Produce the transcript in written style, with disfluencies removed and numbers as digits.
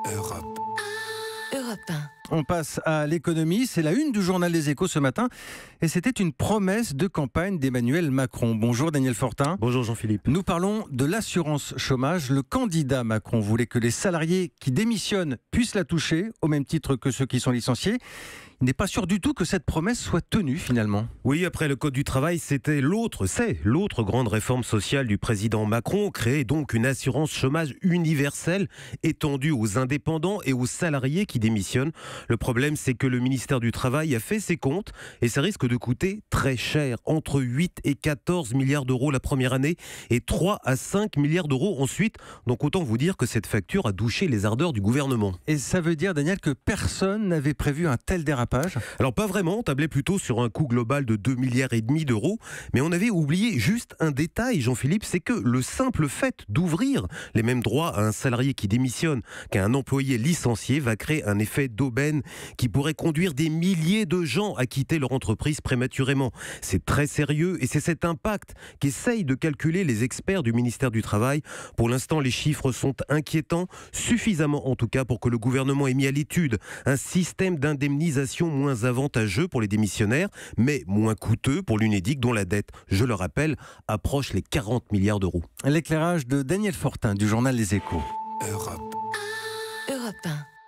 Europe. Europe 1. On passe à l'économie, c'est la une du journal Les Échos ce matin et c'était une promesse de campagne d'Emmanuel Macron. Bonjour Daniel Fortin. Bonjour Jean-Philippe. Nous parlons de l'assurance chômage. Le candidat Macron voulait que les salariés qui démissionnent puissent la toucher au même titre que ceux qui sont licenciés. Il n'est pas sûr du tout que cette promesse soit tenue finalement. Oui, après le Code du travail, c'est l'autre grande réforme sociale du président Macron, créer donc une assurance chômage universelle étendue aux indépendants et aux salariés qui démissionnent. Le problème, c'est que le ministère du Travail a fait ses comptes et ça risque de coûter très cher, entre 8 et 14 milliards d'euros la première année et 3 à 5 milliards d'euros ensuite. Donc autant vous dire que cette facture a douché les ardeurs du gouvernement. Et ça veut dire, Daniel, que personne n'avait prévu un tel dérapage? Alors pas vraiment, on tablait plutôt sur un coût global de 2,5 milliards d'euros, mais on avait oublié juste un détail, Jean-Philippe, c'est que le simple fait d'ouvrir les mêmes droits à un salarié qui démissionne qu'à un employé licencié va créer un effet d'aubaine qui pourrait conduire des milliers de gens à quitter leur entreprise prématurément. C'est très sérieux et c'est cet impact qu'essayent de calculer les experts du ministère du Travail. Pour l'instant, les chiffres sont inquiétants, suffisamment en tout cas pour que le gouvernement ait mis à l'étude un système d'indemnisation moins avantageux pour les démissionnaires, mais moins coûteux pour l'Unédic dont la dette, je le rappelle, approche les 40 milliards d'euros. L'éclairage de Daniel Fortin du journal Les Échos. Europe. Europe 1.